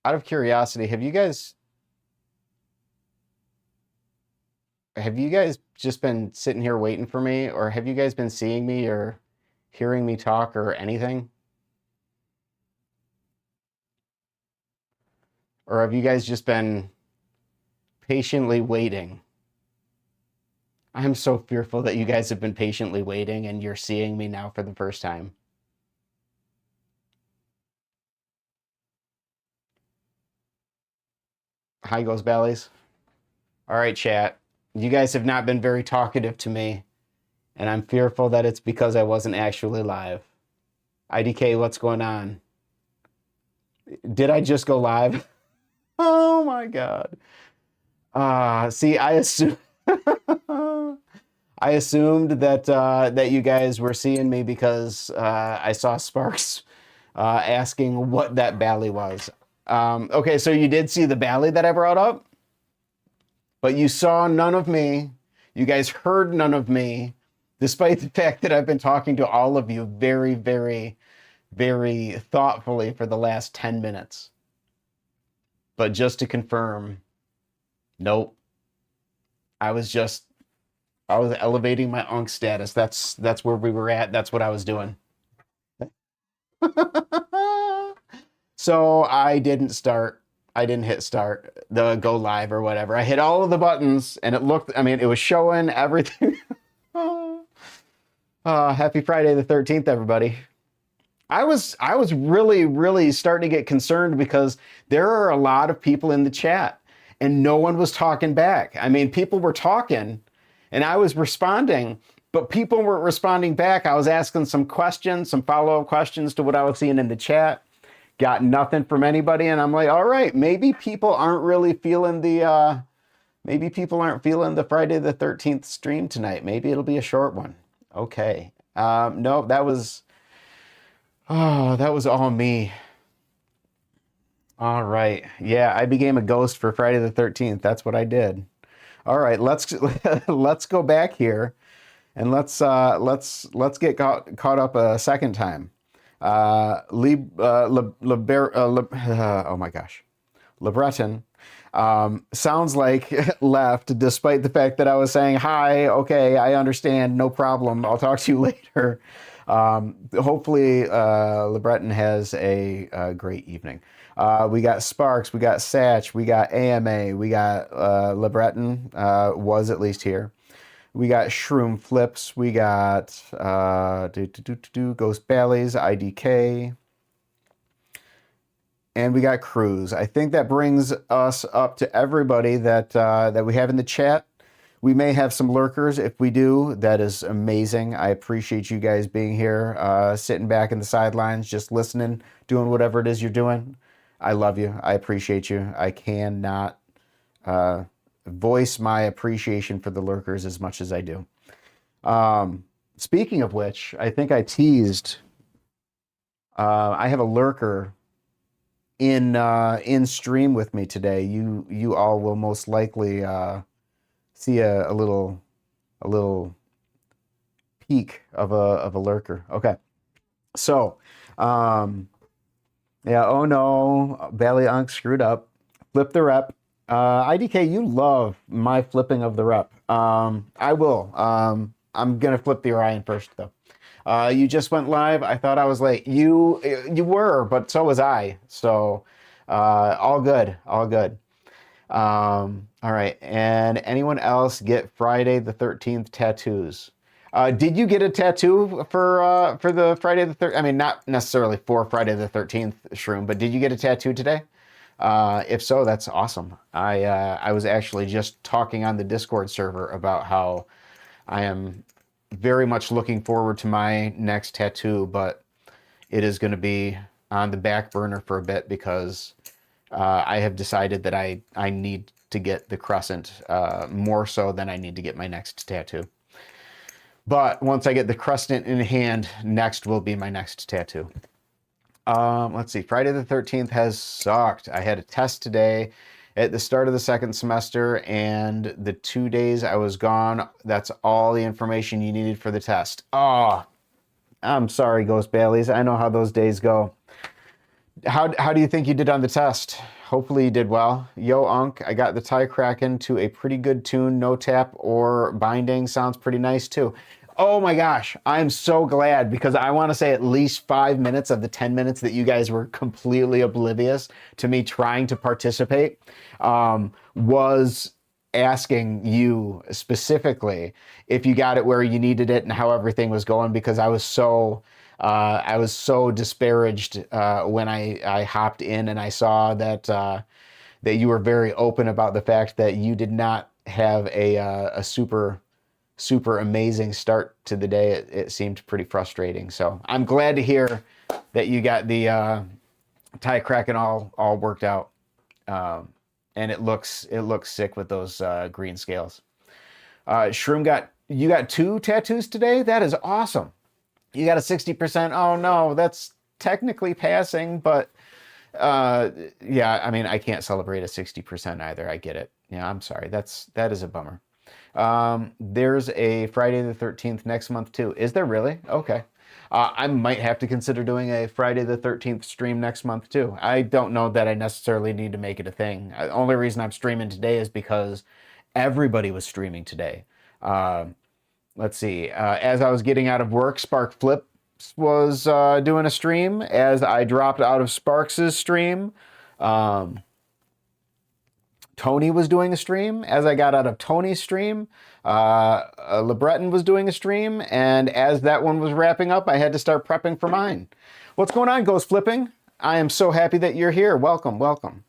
Out of curiosity, have you guys just been sitting here waiting for me, or have you guys been seeing me or hearing me talk or anything? Or have you guys just been patiently waiting? I'm so fearful that you guys have been patiently waiting and you're seeing me now for the first time. Hi, Goes Bellies. All right, chat. You guys have not been very talkative to me, and I'm fearful that it's because I wasn't actually live. IDK, what's going on? Did I just go live? Oh my God. See, I assume I assumed that you guys were seeing me because I saw Sparks asking what that bally was. Okay, so you did see the bally that I brought up, but you saw none of me. You guys heard none of me, despite the fact that I've been talking to all of you very, very, very thoughtfully for the last 10 minutes. But just to confirm, nope. I was elevating my unk status. That's where we were at. That's what I was doing. So I didn't hit start, the go live or whatever. I hit all of the buttons and it was showing everything. Happy Friday the 13th, everybody. I was really, really starting to get concerned because there are a lot of people in the chat and no one was talking back. I mean, people were talking and I was responding, but people weren't responding back. I was asking some questions, some follow-up questions to what I was seeing in the chat. Got nothing from anybody, and I'm like, all right, maybe people aren't really feeling the Friday the 13th stream tonight. Maybe it'll be a short one. Okay. No, that was all me. All right. Yeah, I became a ghost for Friday the 13th. That's what I did. All right, let's go back here and let's get caught up a second time. Oh my gosh, LeBreton sounds like left, despite the fact that I was saying hi. Okay, I understand, no problem. I'll talk to you later. Hopefully, LeBreton has a great evening. We got Sparks, we got Satch, we got AMA, we got LeBreton was at least here. We got Shroom Flips. We got Ghost Bally's, IDK. And we got Cruz. I think that brings us up to everybody that we have in the chat. We may have some lurkers. If we do, that is amazing. I appreciate you guys being here, sitting back in the sidelines, just listening, doing whatever it is you're doing. I love you. I appreciate you. I cannot voice my appreciation for the lurkers as much as I do. Speaking of which, I think I teased. I have a lurker in stream with me today. You all will most likely see a little peek of a lurker. Okay, so yeah. Oh no, Belly Unk screwed up. Flip the rep. IDK, you love my flipping of the rep. I will. I'm gonna flip the Orion first though. You just went live. I thought I was late. You were, but so was I. So all good, all good. All right. And anyone else get Friday the 13th tattoos? Did you get a tattoo for the Friday the 13th? I mean, not necessarily for Friday the 13th, Shroom, but did you get a tattoo today? If so, that's awesome. I was actually just talking on the Discord server about how I am very much looking forward to my next tattoo, but it is going to be on the back burner for a bit because I have decided that I need to get the crescent more so than I need to get my next tattoo. But once I get the crescent in hand, next will be my next tattoo. Let's see. Friday the 13th has sucked. I had a test today at the start of the second semester, and the 2 days I was gone, that's all the information you needed for the test. Oh, I'm sorry, Ghost Baileys. I know how those days go. How do you think you did on the test? Hopefully you did well. Yo, Unk, I got the tie cracking to a pretty good tune. No tap or binding. Sounds pretty nice too. Oh my gosh, I'm so glad because I want to say at least 5 minutes of the 10 minutes that you guys were completely oblivious to me trying to participate was asking you specifically if you got it where you needed it and how everything was going because I was so disparaged when I hopped in and I saw that you were very open about the fact that you did not have a super amazing start to the day. It seemed pretty frustrating. So I'm glad to hear that you got the tie cracking all worked out, and it looks sick with those green scales. Shroom you got two tattoos today. That is awesome. You got a 60%. Oh no, that's technically passing, but yeah, I mean, I can't celebrate a 60% either. I get it. Yeah, I'm sorry. That is a bummer. There's a Friday the 13th next month too. Is there really? Okay. I might have to consider doing a Friday the 13th stream next month too. I don't know that I necessarily need to make it a thing. The only reason I'm streaming today is because everybody was streaming today. Uh, let's see. As I was getting out of work, Spark Flip was doing a stream. As I dropped out of Sparks's stream, um, Tony was doing a stream. As I got out of Tony's stream, LeBreton was doing a stream. And as that one was wrapping up, I had to start prepping for mine. What's going on, Ghost Flipping? I am so happy that you're here. Welcome, welcome.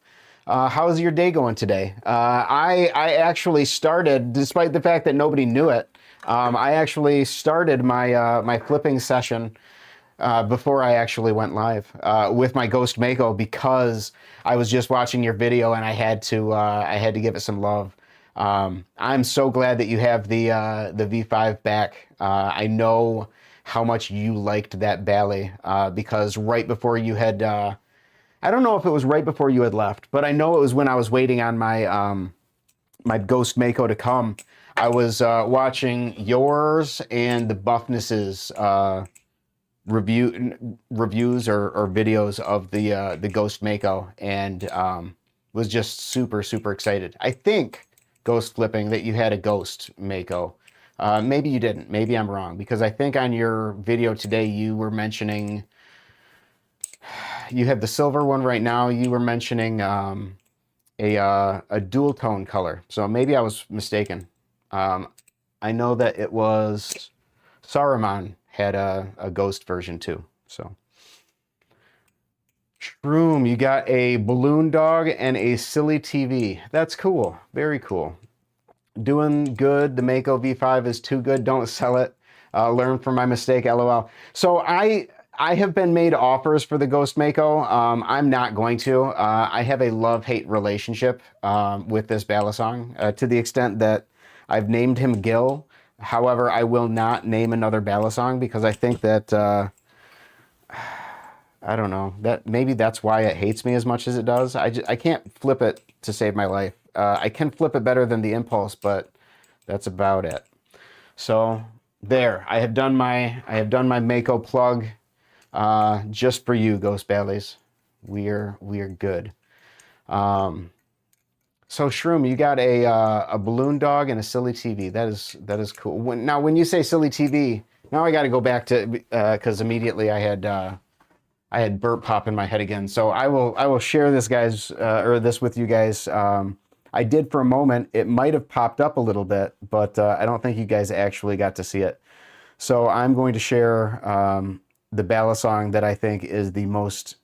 How's your day going today? I actually started, despite the fact that nobody knew it, I actually started my flipping session before I actually went live with my Ghost Mako because I was just watching your video and I had to give it some love. I'm so glad that you have the V5 back. I know how much you liked that Bally because right before you had I don't know if it was right before you had left, but I know it was when I was waiting on my Ghost Mako to come. I was watching yours and the Buffnesses reviews or videos of the Ghost Mako and was just super excited. I think Ghost Flipping that you had a Ghost Mako. Maybe you didn't. Maybe I'm wrong because I think on your video today you were mentioning you have the silver one right now. You were mentioning a dual tone color, so maybe I was mistaken. I know that it was Saruman had a ghost version too. So Shroom, you got a balloon dog and a silly TV. That's cool. Very cool. Doing good. The Mako V5 is too good. Don't sell it. Learn from my mistake. LOL. So I have been made offers for the Ghost Mako. I'm not going to. I have a love-hate relationship with this Balisong to the extent that I've named him Gil. However, I will not name another Balisong because I think that I don't know that maybe that's why it hates me as much as it does. I can't flip it to save my life. I can flip it better than the Impulse, but that's about it. So there, I have done my Mako plug. Just for you, Ghost Ballies. We're good. So Shroom, you got a balloon dog and a silly TV. That is cool. When you say silly TV, now I got to go back to because immediately I had burp pop in my head again. So I will share this this with you guys. I did for a moment. It might have popped up a little bit, but I don't think you guys actually got to see it. So I'm going to share the Balisong that I think is the most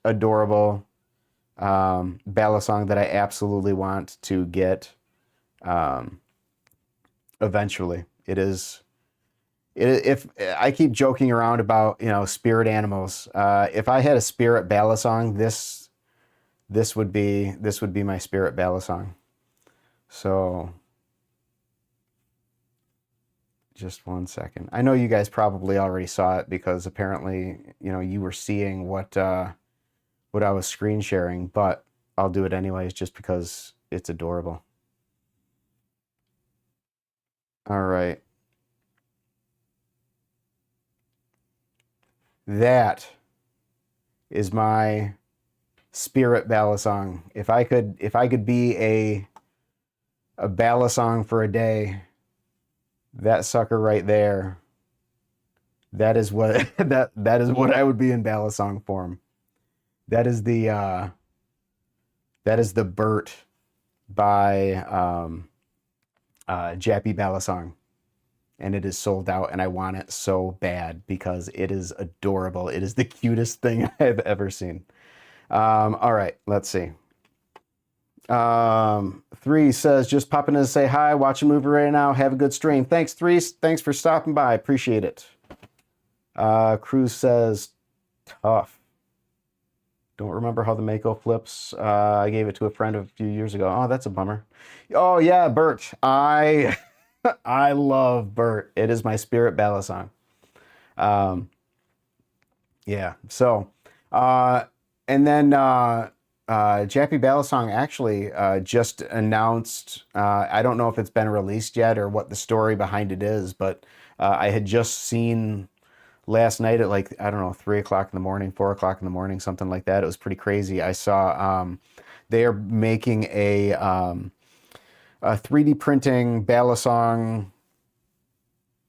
adorable Balisong that I absolutely want to get eventually. If I keep joking around about spirit animals, if I had a spirit Balisong, this would be my spirit Balisong. So just 1 second. I know you guys probably already saw it because apparently, you were seeing what I was screen sharing, but I'll do it anyways just because it's adorable. All right. That is my spirit ballad song. If I could be a ballad song for a day, that sucker right there, that is what that is what I would be in ballad song form. That is the Bert by Jappy Ballad song, and it is sold out, and I want it so bad because it is adorable. It is the cutest thing I've ever seen. All right, let's see. 3 says, just popping in to say hi, watch a movie right now, have a good stream. Thanks, 3. Thanks for stopping by. Appreciate it. Cruz says, tough. Don't remember how the Mako flips. I gave it to a friend a few years ago. Oh, that's a bummer. Oh yeah, Bert. I love Bert. It is my spirit ballad song. Yeah. So, and then Jappy Ballad Song actually just announced. I don't know if it's been released yet or what the story behind it is, but I had just seen last night at like, I don't know, 3 o'clock in the morning, 4 o'clock in the morning, something like that. It was pretty crazy. I saw they are making a 3D printing ballad song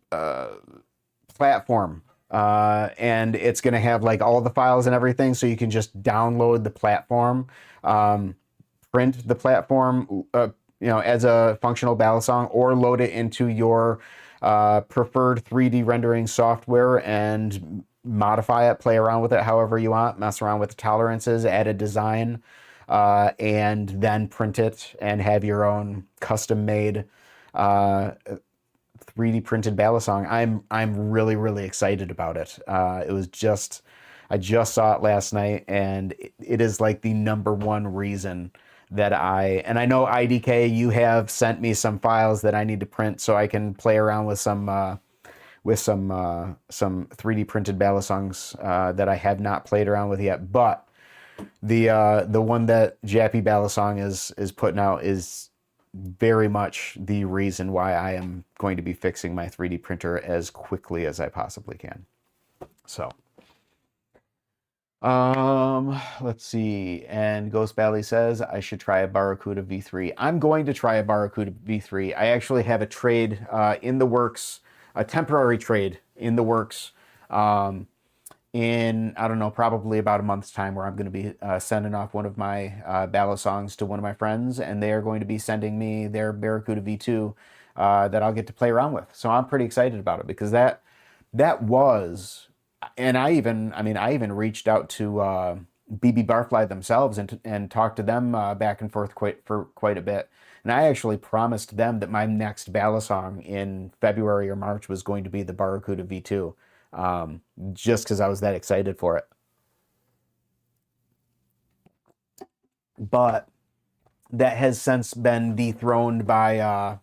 platform. And it's going to have like all the files and everything, so you can just download the platform, print the platform, as a functional ballad song, or load it into your preferred 3D rendering software and modify it, play around with it however you want, mess around with the tolerances, add a design, and then print it and have your own custom made 3D printed ballad song. I'm really, really excited about it. It was just, I just saw it last night, and it is like the number 1 reason that and I know IDK, you have sent me some files that I need to print so I can play around with some 3D printed ballad songs that I have not played around with yet. But the one that Jappy Ballad Song is putting out is very much the reason why I am going to be fixing my 3D printer as quickly as I possibly can. So, let's see. And Ghost Valley says I should try a Barracuda V3. I'm going to try a Barracuda V3. I actually have a trade in the works, a temporary trade in the works. In, I don't know, probably about a month's time, where I'm going to be sending off one of my ballad songs to one of my friends, and they are going to be sending me their Barracuda V2 that I'll get to play around with. So I'm pretty excited about it, because that was, and I even reached out to BB Barfly themselves and talked to them back and forth for quite a bit. And I actually promised them that my next ballad song in February or March was going to be the Barracuda V2. Just because I was that excited for it. But that has since been dethroned by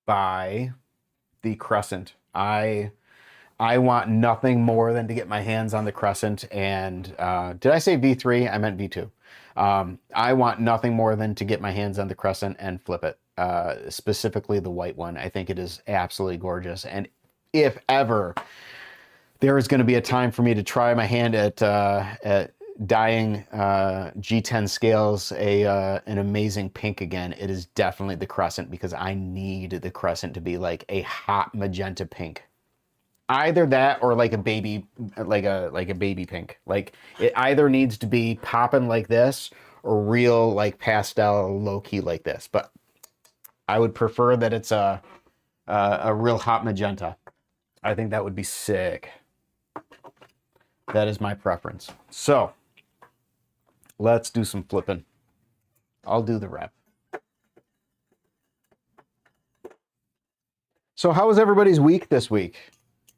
the Crescent. I want nothing more than to get my hands on the Crescent. And did I say V3? I meant V2. I want nothing more than to get my hands on the Crescent and flip it. Specifically the white one. I think it is absolutely gorgeous. And if ever there is going to be a time for me to try my hand at dyeing G10 scales an amazing pink again, it is definitely the Crescent, because I need the Crescent to be like a hot magenta pink. Either that or like a baby pink. Like, it either needs to be popping like this or real like pastel low key like this. But I would prefer that it's a real hot magenta. I think that would be sick. That is my preference. So let's do some flipping. I'll do the rep. So how was everybody's week this week?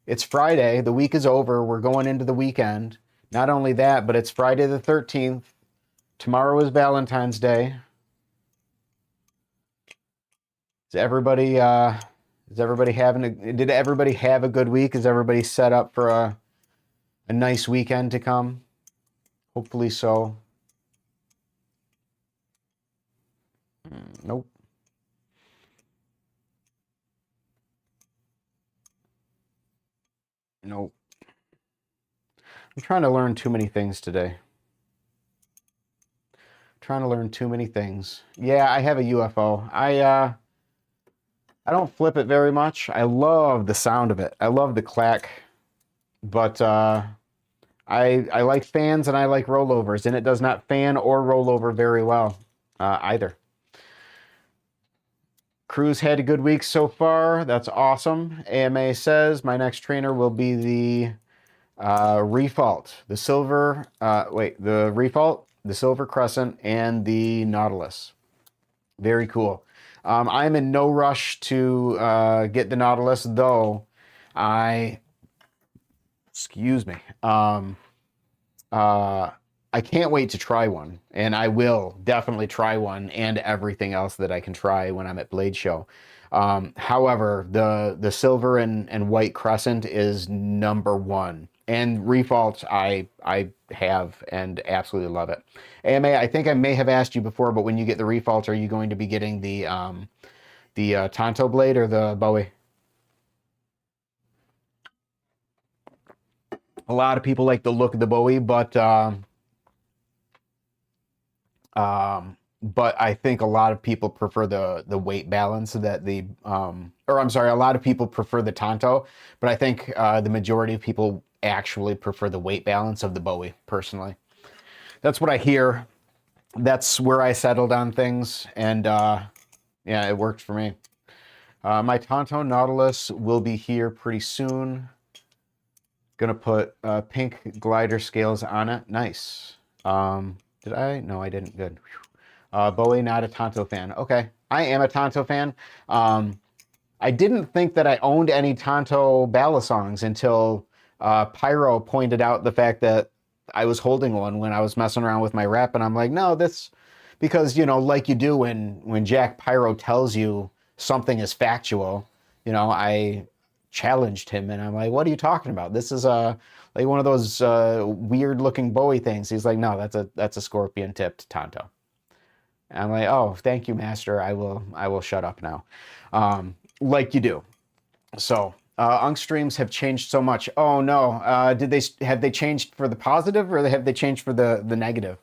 It's Friday. The week is over. We're going into the weekend. Not only that, but it's Friday the 13th. Tomorrow is Valentine's Day. Is everybody did everybody have a good week? Is everybody set up for a nice weekend to come? Hopefully so. Nope. Nope. I'm trying to learn too many things today. Trying to learn too many things. Yeah, I have a UFO. I don't flip it very much. I love the sound of it. I love the clack, but I like fans and I like rollovers, and it does not fan or roll over very well either. Crew's had a good week so far. That's awesome. AMA says my next trainer will be the Refault, the silver. The Refault, the Silver Crescent, and the Nautilus. Very cool. I'm in no rush to get the Nautilus, though. Excuse me. I can't wait to try one, and I will definitely try one and everything else that I can try when I'm at Blade Show. However, the silver and white Crescent is number one, and Refault I have and absolutely love it. AMA, I think I may have asked you before, but when you get the Refault, are you going to be getting the Tonto blade or the Bowie? A lot of people like the look of the Bowie, but I think a lot of people prefer the weight balance that or I'm sorry, a lot of people prefer the Tonto, but I think the majority of people actually prefer the weight balance of the Bowie, personally. That's what I hear. That's where I settled on things, and yeah, it worked for me. My Tonto Nautilus will be here pretty soon. Gonna put pink glider scales on it. Nice. Did I? No, I didn't. Good. Bowie, not a Tonto fan. Okay, I am a Tonto fan. I didn't think that I owned any Tonto ballad songs until Pyro pointed out the fact that I was holding one when I was messing around with my rep, and I'm like, no, this, because, you know, like you do when Jack Pyro tells you something is factual, you know, I challenged him, and I'm like, what are you talking about? This is like one of those weird looking Bowie things. He's like, no, that's a scorpion tipped Tonto. And I'm like, oh, thank you, master. I will shut up now. Like you do. So Unk streams have changed so much. Oh no, have they changed for the positive, or have they changed for the negative?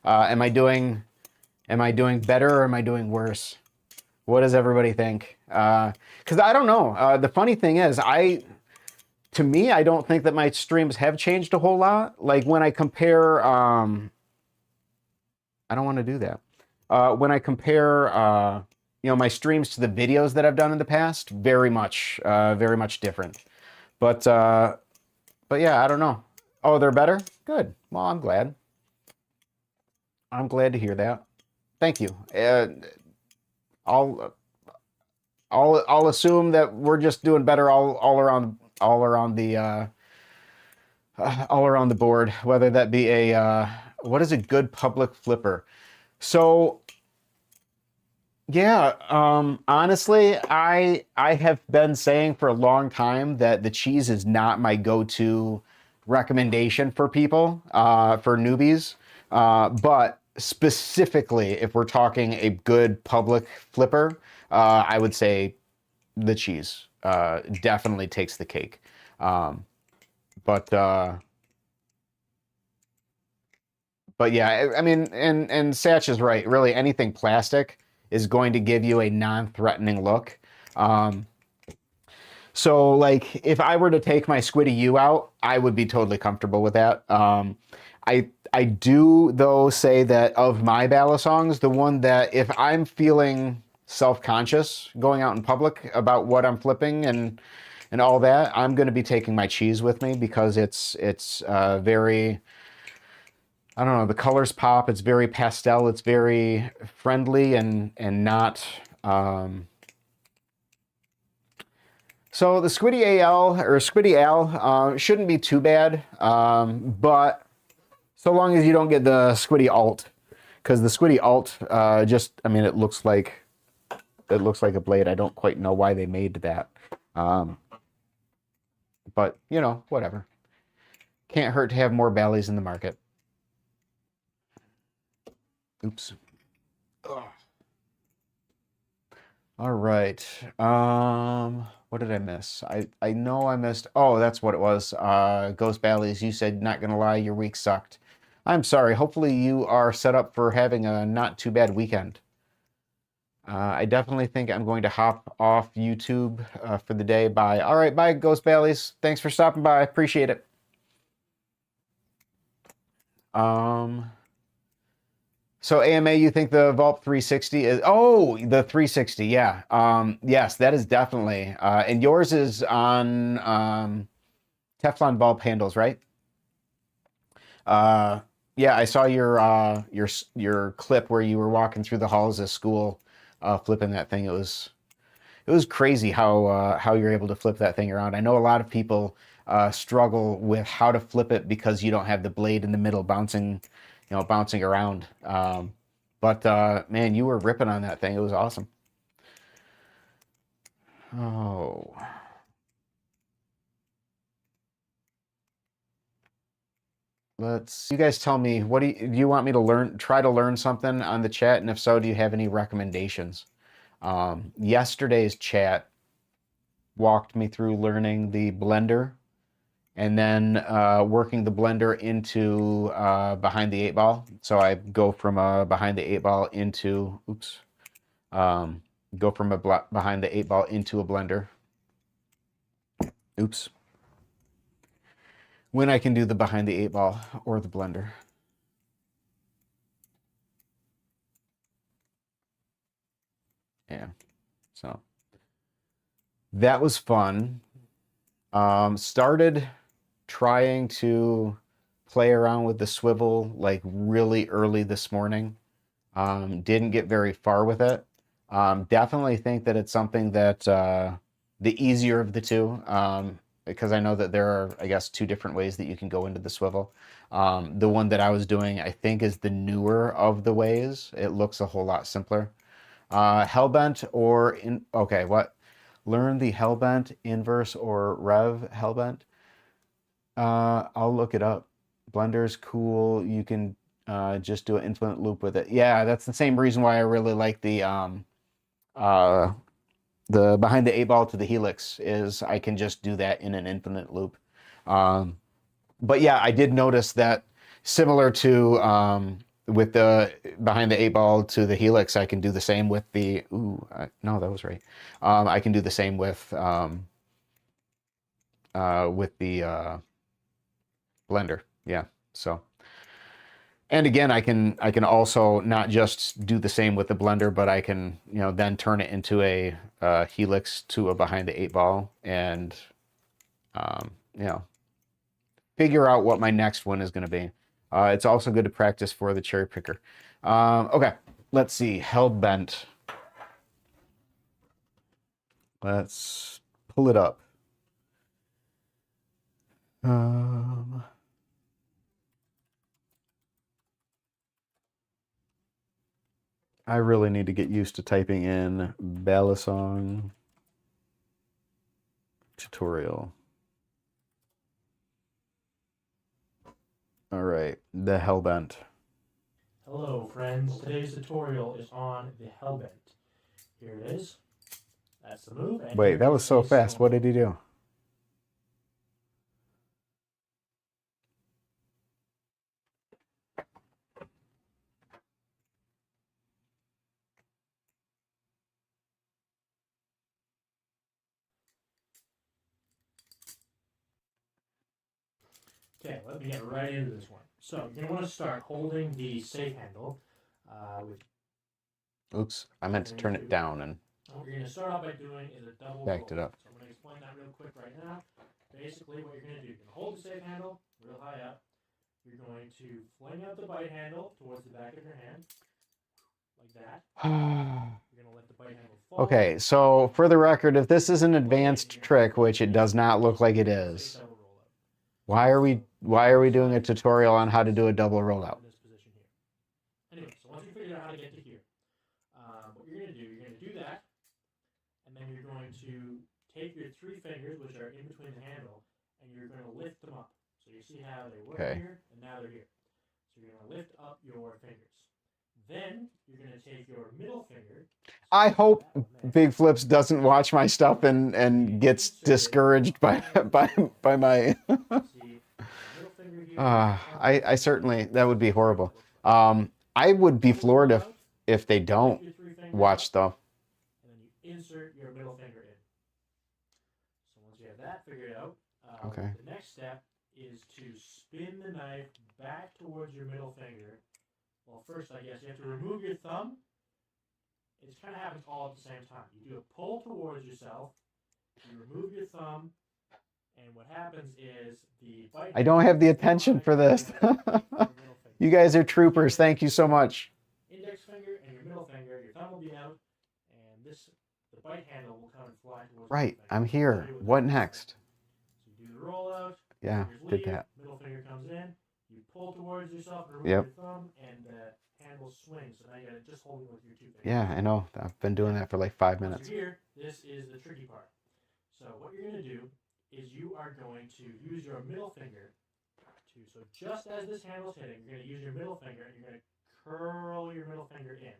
Am I doing better, or am I doing worse? What does everybody think? Because I don't know. The funny thing is, to me, I don't think that my streams have changed a whole lot. Like when I compare, I don't want to do that. When I compare, you know, my streams to the videos that I've done in the past, very much different. But yeah, I don't know. Oh, they're better? Good. Well, I'm glad. I'm glad to hear that. Thank you. I'll assume that we're just doing better all around the board, whether that be what is a good public flipper. So yeah, honestly, I have been saying for a long time that the cheese is not my go-to recommendation for people, for newbies. But specifically, if we're talking a good public flipper, I would say the cheese definitely takes the cake. But yeah, I mean, and Satch is right. Really, anything plastic is going to give you a non-threatening look. So, like, if I were to take my Squiddy U out, I would be totally comfortable with that. I do, though, say that of my ballad songs, the one that if I'm feeling self-conscious going out in public about what I'm flipping and all that, I'm going to be taking my cheese with me, because it's very, I don't know, the colors pop. It's very pastel. It's very friendly and not. So the Squiddy AL or Squiddy Al shouldn't be too bad, but so long as you don't get the Squiddy Alt, because the Squiddy Alt just, I mean, it looks like a blade. I don't quite know why they made that, but you know, whatever. Can't hurt to have more Bally's in the market. Oops. Ugh. All right. What did I miss? I know I missed. Oh, that's what it was. Ghost Bally's, you said, not gonna lie, your week sucked. I'm sorry. Hopefully you are set up for having a not too bad weekend. I definitely think I'm going to hop off YouTube for the day. Bye. All right, bye, Ghost Bally's. Thanks for stopping by. Appreciate it. So AMA, you think the Vault 360 is? Oh, the 360, yeah. Yes, that is definitely. And yours is on Teflon bulb handles, right? Uh, yeah, I saw your clip where you were walking through the halls of school, flipping that thing. It was crazy how you're able to flip that thing around. I know a lot of people struggle with how to flip it because you don't have the blade in the middle bouncing around. But man, you were ripping on that thing. It was awesome. Oh. You guys tell me, what do you want me to try to learn something on the chat? And if so, do you have any recommendations? Yesterday's chat walked me through learning the blender and then working the blender into behind the eight ball. So I go from behind the eight ball into, go from behind the eight ball into a blender. Oops. When I can do the behind the eight ball or the blender. Yeah, so that was fun. Started trying to play around with the swivel like really early this morning. Didn't get very far with it. Definitely think that it's something that the easier of the two, because I know that there are, I guess, two different ways that you can go into the swivel. The one that I was doing, I think, is the newer of the ways. It looks a whole lot simpler. Hellbent or okay, what? Learn the Hellbent inverse or Rev Hellbent. I'll look it up. Blender's cool. You can just do an infinite loop with it. Yeah, that's the same reason why I really like the behind the eight ball to the helix is I can just do that in an infinite loop. But yeah, I did notice that similar to with the behind the eight ball to the helix, I can do the same with the, no, that was right. I can do the same with the blender. Yeah. So, and again, I can also not just do the same with the blender, but I can, then turn it into a helix to a behind the eight ball and, figure out what my next one is going to be. It's also good to practice for the cherry picker. Okay, let's see. Hellbent. Let's pull it up. I really need to get used to typing in Balisong tutorial. All right, the Hellbent. Hello friends, today's tutorial is on the Hellbent. Here it is. That's the move. And wait, that was so fast. What did he do? Okay, let me get right into this one. So you're going to want to start holding the safe handle. Oops, I meant to turn it down and what you're going to start off by doing is a double backed roll. it up. So I'm going to explain that real quick right now. Basically what you're going to do, you're going to hold the safe handle real high up. You're going to fling out the bite handle towards the back of your hand. Like that. You're going to let the bite handle fall. Okay, so for the record, if this is an advanced trick, which it does not look like it is, why are we doing a tutorial on how to do a double rollout? Anyway, so once you figure out how to get to here, what you're going to do that, and then you're going to take your three fingers, which are in between the handle, and you're going to lift them up. So you see how they were here, and now they're here. So you're going to lift up your fingers. Then you're going to take your middle finger. I hope That one there. Big Flips doesn't watch my stuff and gets discouraged by by my. See, the middle finger here, thumb I gets certainly, inserted that would be in the horrible. middle finger. I would be Pull the floored roll out, if they don't lift your three fingers watch up, stuff. and then you insert your middle finger in. So once you have that figured out, Okay. the next step is to spin the knife back towards your middle finger. Well, first, I guess you have to remove your thumb. It kind of happens all at the same time. You do a pull towards yourself, you remove your thumb, and what happens is the bite. I don't have the attention for this. You guys are troopers. Thank you so much. Index finger and your middle finger, your thumb will be out, and the bite handle will come and fly towards the Right, middle finger. I'm here. What next? So you do the roll out. Yeah, did that. Middle finger comes in. You pull towards yourself and remove Yep. your thumb, and the hand will swing. So now you got to just hold it with your two fingers. Yeah, I know. I've been doing that for like 5 Once minutes. you're here, this is the tricky part. So what you're going to do is you are going to use your middle finger to, so just as this handle's hitting, you're going to use your middle finger and you're going to curl your middle finger in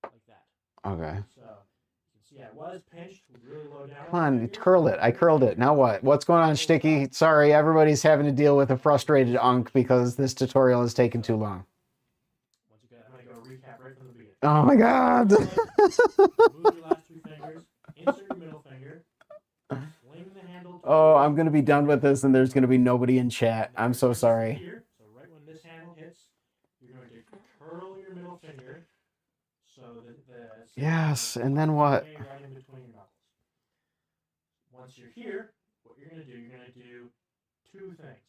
like that. Okay. So you can see I was pinched really low down. Come on, curl it. I curled it. Now what? What's going on, Sticky? Sorry, everybody's having to deal with a frustrated Unk because this tutorial is taking too long. Once you get, I'm going to go recap right from the beginning. Oh my god! Move your last two fingers, insert your middle finger, sling the handle. Oh, I'm going to be done with this and there's going to be nobody in chat. I'm so sorry. Here, so right when this handle hits, you're going to curl your middle finger so that the Yes, and then what? right in between your knuckles. Once you're here, what you're going to do, you're going to do two things.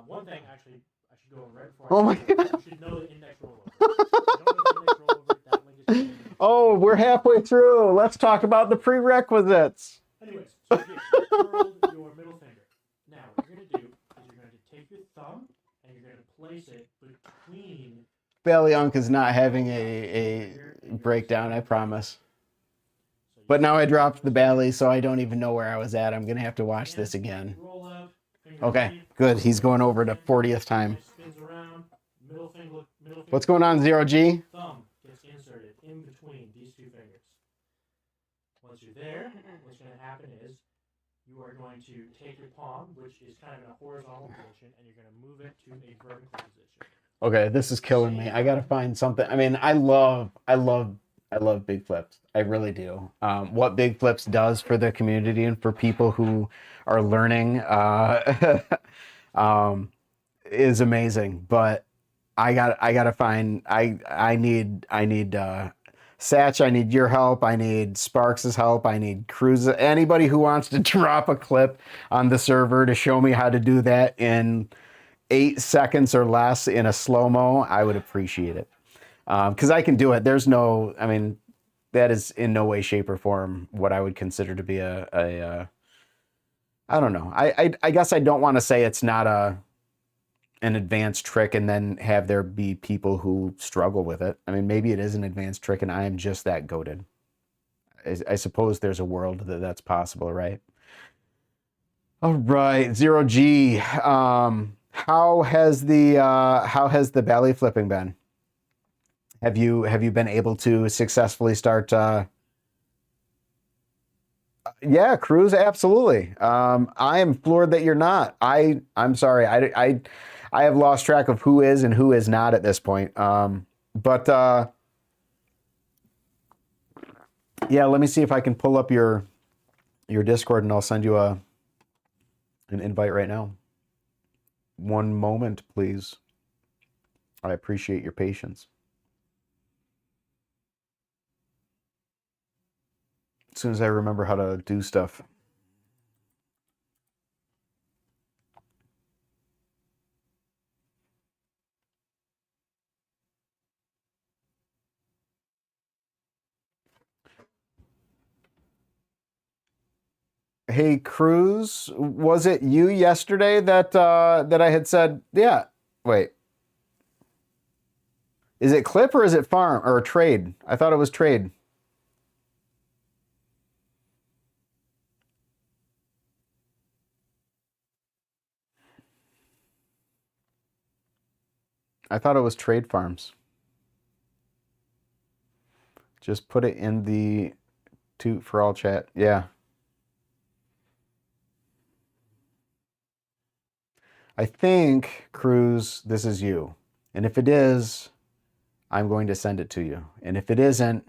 One thing, actually, I should go right before. Oh my god! You should know the index rollover. If you don't know the index rollover, that link is in the Oh, we're halfway through. Let's talk about the prerequisites. Anyways, so here, you curled your middle finger. Now, what you're going to do is you're going to take your thumb and you're going to place it between. Belly Unk is not having a breakdown, I promise. But now I dropped the belly, so I don't even know where I was at. I'm going to have to watch this again. Roll out, Okay, good. He's going over the 40th time. spins around, middle finger. What's going on, Zero G? Thumb gets inserted in between these two fingers. Once you're there, what's going to happen is you are going to take your palm, which is kind of in a horizontal position, and you're going to move it to a vertical position. Okay, this is killing me. I gotta find something. I mean, I love Big Flips. I really do. What Big Flips does for the community and for people who are learning is amazing. But I gotta find. I need Satch. I need your help. I need Sparks' help. I need Cruz. Anybody who wants to drop a clip on the server to show me how to do that in 8 seconds or less in a slow-mo, I would appreciate it. Because I can do it. There's no, I mean, that is in no way, shape, or form what I would consider to be I don't know. I guess I don't want to say it's not an advanced trick and then have there be people who struggle with it. I mean, maybe it is an advanced trick and I am just that goated. I suppose there's a world that's possible, right? All right, Zero G. How has the belly flipping been? Have you been able to successfully start? Yeah, Cruz, absolutely. I am floored that you're not. I'm sorry. I have lost track of who is and who is not at this point. But yeah, let me see if I can pull up your Discord and I'll send you an invite right now. One moment, please. I appreciate your patience. As soon as I remember how to do stuff. Hey, Cruz, was it you yesterday that that I had said, yeah, wait. Is it clip or is it farm or trade? I thought it was trade. I thought it was trade farms. Just put it in the toot for all chat. Yeah. I think, Cruz, this is you. And if it is, I'm going to send it to you. And if it isn't,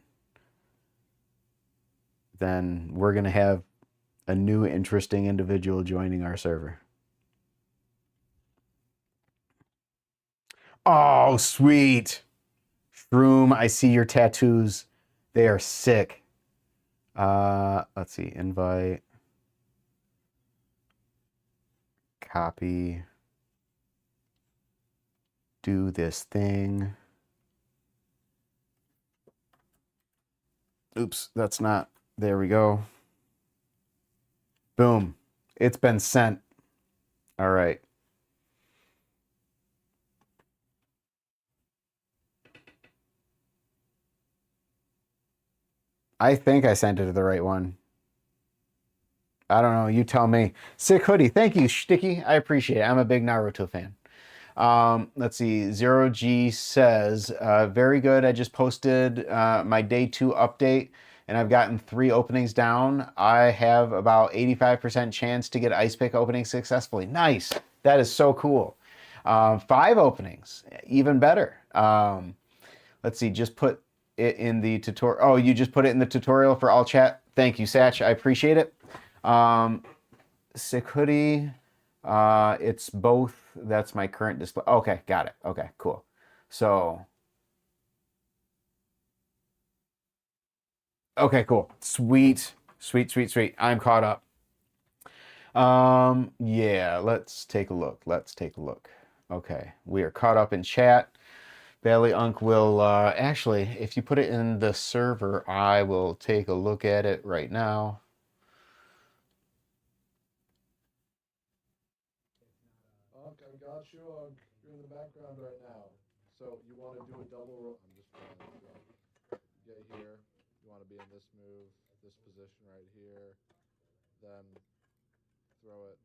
then we're going to have a new interesting individual joining our server. Oh, sweet. Shroom, I see your tattoos. They are sick. Let's see. Invite. Copy. Do this thing. Oops, that's not. There we go. Boom. It's been sent. All right. I think I sent it to the right one. I don't know. You tell me. Sick hoodie. Thank you, Sticky. I appreciate it. I'm a big Naruto fan. Let's see. Zero G says, very good. I just posted my day 2 update and I've gotten 3 openings down. I have about 85% chance to get ice pick opening successfully. Nice. That is so cool. 5 openings, even better. Let's see. Just put it in the tutorial. Oh, you just put it in the tutorial for all chat. Thank you, Satch. I appreciate it. Sick hoodie. It's both. That's my current display. Okay, got it. Okay, cool. So, okay, cool. Sweet, sweet, sweet, sweet. I'm caught up. Yeah, let's take a look. Let's take a look. Okay, we are caught up in chat. Bailey Unk will, actually, if you put it in the server, I will take a look at it right now. Unk, I got you, Unk. You're in the background right now. So you want to do a double roll? I'm just playing with you. Get here. You want to be in this move, this position right here. Then throw it.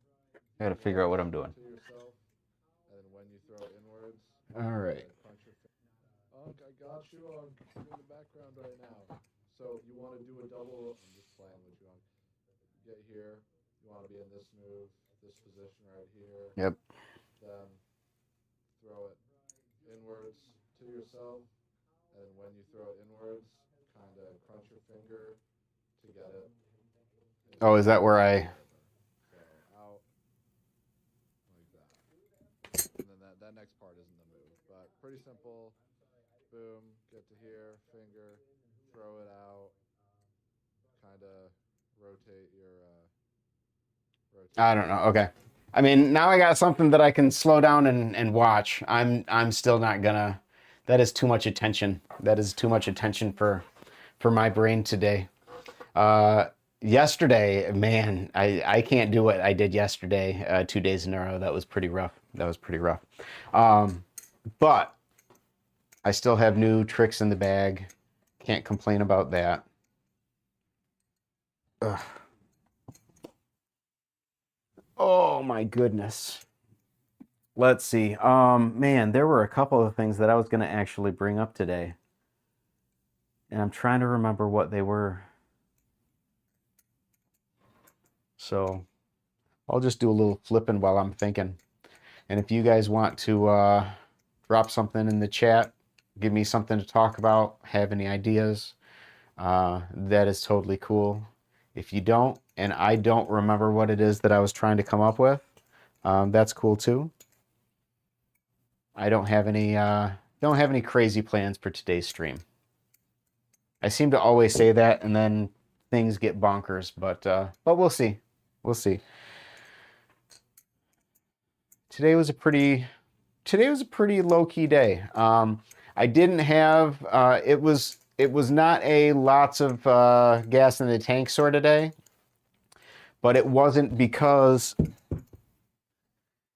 I gotta figure out what I'm doing. To yourself, and then when you throw it inwards, All right. crunch your finger. Unk, I got you, Unk. You're in the background right now. So you want to do a double roll? I'm just playing with you, Unk. Get here. You want to be in this move, this position right here. Yep. Then throw it inwards to yourself, and when you throw it inwards, kind of crunch your finger to get it. Oh, is that where I... So out like that. And then that next part isn't the move, but pretty simple. Boom, get to here, finger, throw it out, kind of rotate your... I don't know. Okay. I mean, now I got something that I can slow down and watch. I'm still not gonna. That is too much attention. That is too much attention for my brain today. Yesterday, man, I can't do what I did yesterday. 2 days in a row. That was pretty rough. That was pretty rough. But I still have new tricks in the bag. Can't complain about that. Ugh. Oh my goodness. Let's see. Man, there were a couple of things that I was going to actually bring up today. And I'm trying to remember what they were. So I'll just do a little flipping while I'm thinking. And if you guys want to drop something in the chat, give me something to talk about, have any ideas, that is totally cool. If you don't, and I don't remember what it is that I was trying to come up with, that's cool too. I don't have any crazy plans for today's stream. I seem to always say that, and then things get bonkers. But we'll see. We'll see. Today was a pretty low key day. I didn't have. It was not a lots of gas in the tank sort of day. But it wasn't because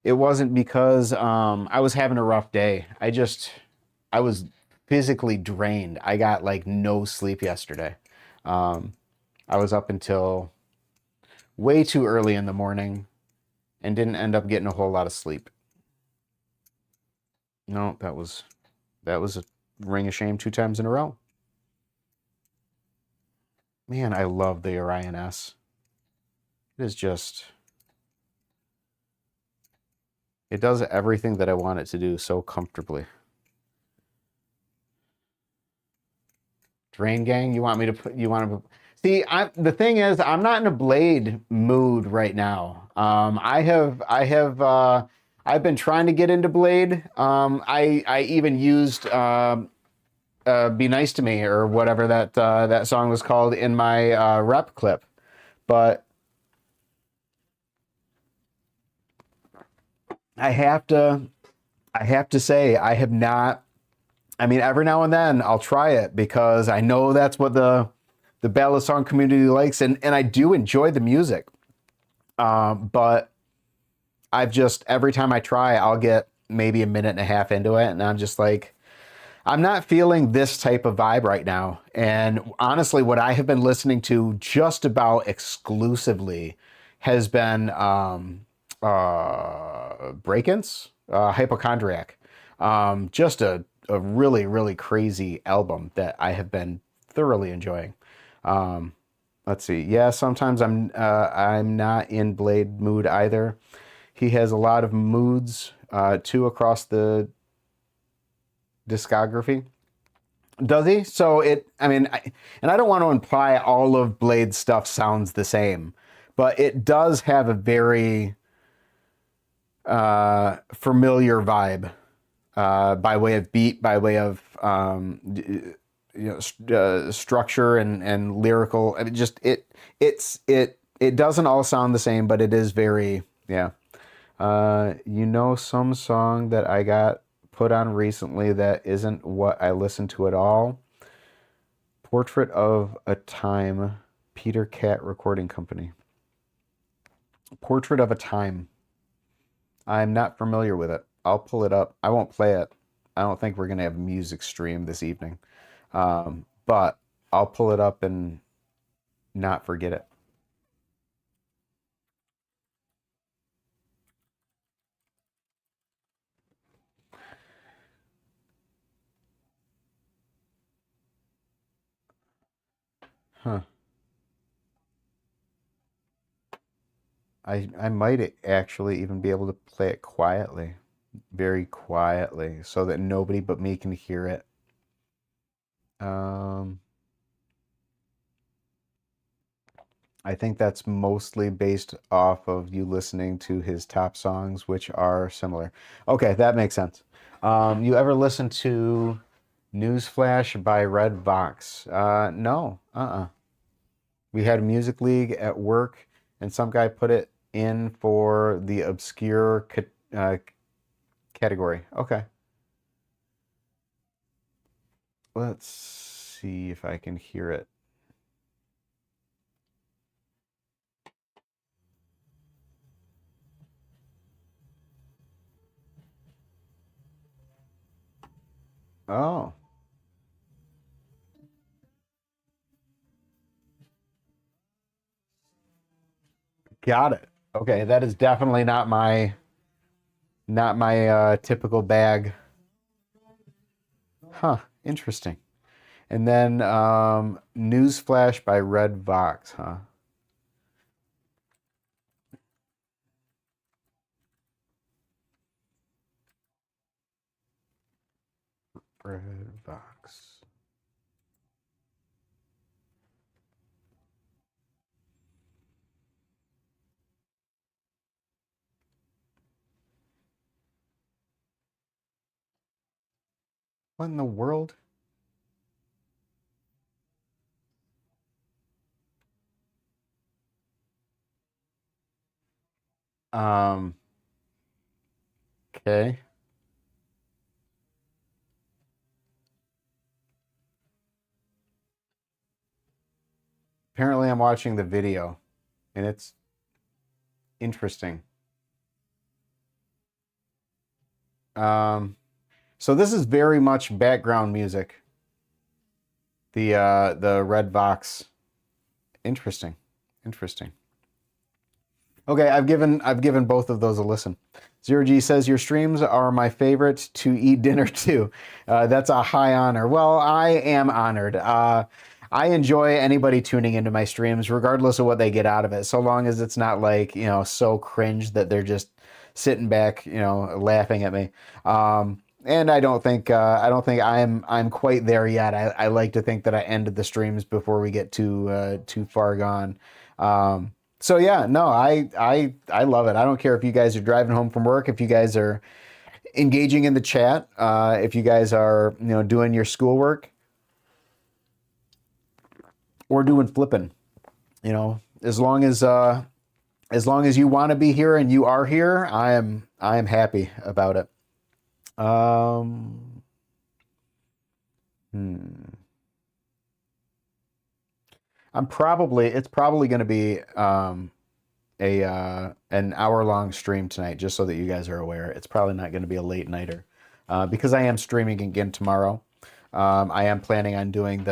I was having a rough day. I was physically drained. I got like no sleep yesterday. I was up until way too early in the morning and didn't end up getting a whole lot of sleep. No, that was a ring of shame 2 times in a row. Man, I love the Orion S. It is just, it does everything that I want it to do so comfortably. Drain Gang, you want me to put, you want to, see, the thing is, I'm not in a Blade mood right now. I've been trying to get into Blade. I even used, Be Nice to Me or whatever that song was called in my rep clip. But I have to say I have not. I mean, every now and then I'll try it because I know that's what the ballad song community likes, and I do enjoy the music. But I've just, every time I try, I'll get maybe a minute and a half into it, and I'm just like, I'm not feeling this type of vibe right now. And honestly, what I have been listening to just about exclusively has been Break-Ins, Hypochondriac. Just a really, really crazy album that I have been thoroughly enjoying. Let's see. Yeah, sometimes I'm not in Blade mood either. He has a lot of moods too across the discography. Does he? So I mean, and I don't want to imply all of Blade's stuff sounds the same, but it does have a very familiar vibe by way of beat, by way of structure and lyrical. I mean, just it doesn't all sound the same, but it is very, yeah. Some song that I got put on recently that isn't what I listen to at all. Portrait of a Time, Peter Cat Recording Company. Portrait of a Time. I'm not familiar with it. I'll pull it up. I won't play it. I don't think we're going to have a music stream this evening. But I'll pull it up and not forget it. Huh. I might actually even be able to play it quietly, very quietly, so that nobody but me can hear it. I think that's mostly based off of you listening to his top songs, which are similar. Okay, that makes sense. You ever listen to Newsflash by Red Vox? No. We had a music league at work, and some guy put it in for the obscure category. Okay. Let's see if I can hear it. Oh. Got it. Okay, that is definitely not my typical bag. Huh, interesting. And then Newsflash by Red Vox, huh? Red Vox. What in the world? Um, okay. Apparently I'm watching the video and it's interesting. So this is very much background music. The Red Vox. Interesting. Interesting. Okay, I've given both of those a listen. Zero G says your streams are my favorite to eat dinner to. That's a high honor. Well, I am honored. I enjoy anybody tuning into my streams, regardless of what they get out of it, so long as it's not like, so cringe that they're just sitting back, laughing at me. And I don't think I'm quite there yet. I like to think that I ended the streams before we get too far gone. So yeah, no, I love it. I don't care if you guys are driving home from work, if you guys are engaging in the chat, if you guys are doing your schoolwork or doing flipping. As long as you want to be here and you are here, I am happy about it. It's probably going to be an hour-long stream tonight, just so that you guys are aware. It's probably not going to be a late nighter, because I am streaming again tomorrow. I am planning on doing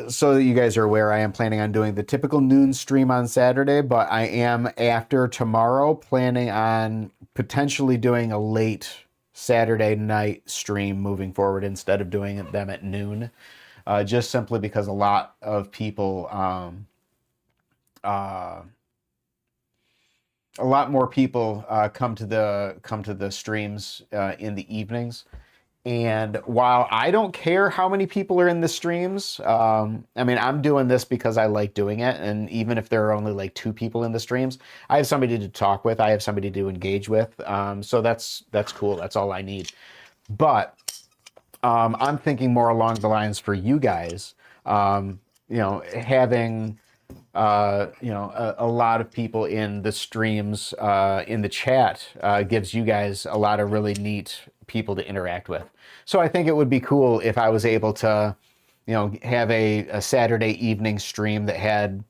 so that you guys are aware, I am planning on doing the typical noon stream on Saturday, but I am, after tomorrow, planning on potentially doing a late Saturday night stream moving forward instead of doing them at noon, just simply because a lot of people, a lot more people come to the streams in the evenings. And while I don't care how many people are in the streams, I'm doing this because I like doing it. And even if there are only like 2 people in the streams, I have somebody to talk with. I have somebody to engage with. So that's cool. That's all I need. But I'm thinking more along the lines for you guys, having a lot of people in the streams, in the chat, gives you guys a lot of really neat people to interact with. So I think it would be cool if I was able to, have a Saturday evening stream that had,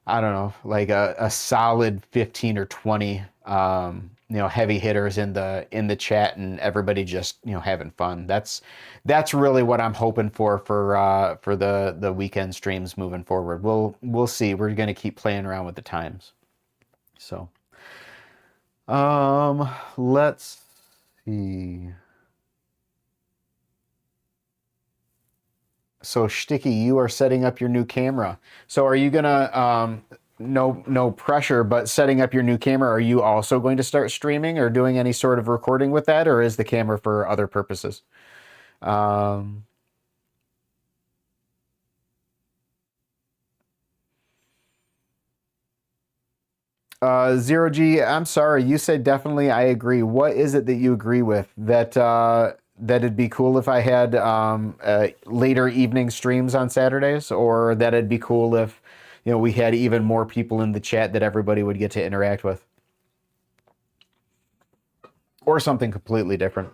I don't know, like a solid 15 or 20, heavy hitters in the chat, and everybody just, having fun. That's really what I'm hoping for the weekend streams moving forward. We'll see. We're going to keep playing around with the times. So, let's see. So Shticky, you are setting up your new camera. So are you gonna, no pressure, but setting up your new camera, are you also going to start streaming or doing any sort of recording with that, or is the camera for other purposes? Zero G, I'm sorry, you said definitely, I agree. What is it that you agree with? That it'd be cool if I had later evening streams on Saturdays, or that it'd be cool if we had even more people in the chat that everybody would get to interact with, or something completely different.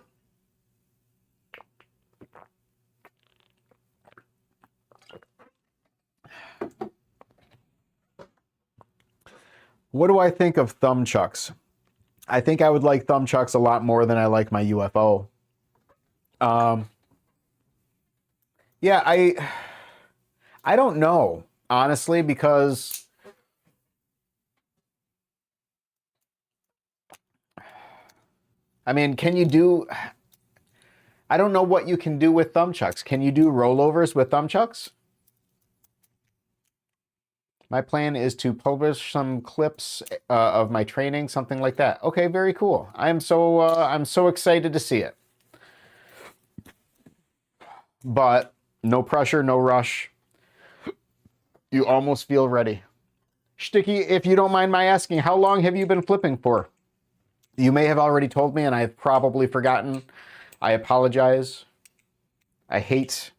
What do I think of thumb chucks? I think I would like thumb chucks a lot more than I like my UFO. Yeah, I don't know, honestly, because can you do, I don't know what you can do with thumb chucks. Can you do rollovers with thumb chucks? My plan is to publish some clips of my training, something like that. Okay, very cool. I'm so excited to see it. But no pressure, no rush. You almost feel ready. Shticky, if you don't mind my asking, how long have you been flipping for? You may have already told me and I've probably forgotten. I apologize. I hate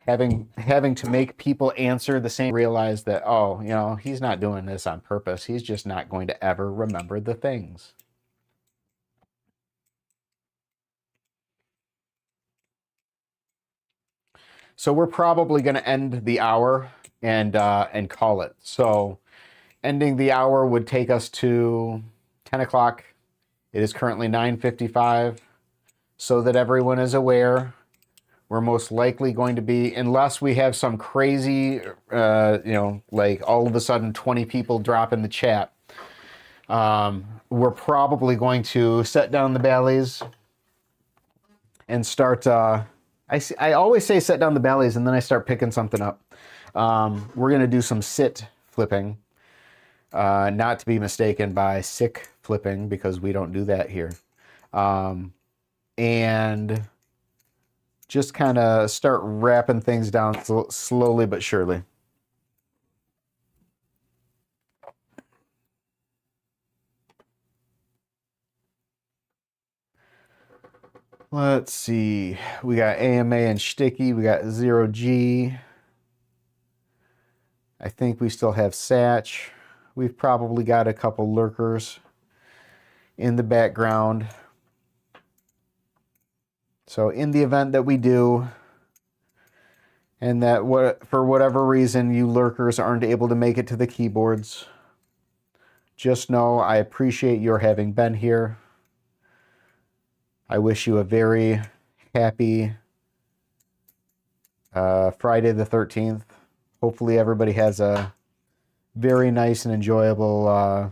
having to make people answer the same, realize that, oh, he's not doing this on purpose. He's just not going to ever remember the things. So we're probably going to end the hour and call it. So ending the hour would take us to 10 o'clock. It is currently 9:55. So that everyone is aware, we're most likely going to be, unless we have some crazy, like all of a sudden 20 people drop in the chat, we're probably going to set down the bellies and start I always say set down the bellies, and then I start picking something up. We're going to do some sit flipping, not to be mistaken by sick flipping, because we don't do that here. And just kind of start wrapping things down slowly but surely. Let's see. We got AMA and Sticky. We got 0G. I think we still have Satch. We've probably got a couple lurkers in the background. So in the event that we do, and that for whatever reason you lurkers aren't able to make it to the keyboards, just know I appreciate your having been here. I wish you a very happy Friday the 13th. Hopefully everybody has a very nice and enjoyable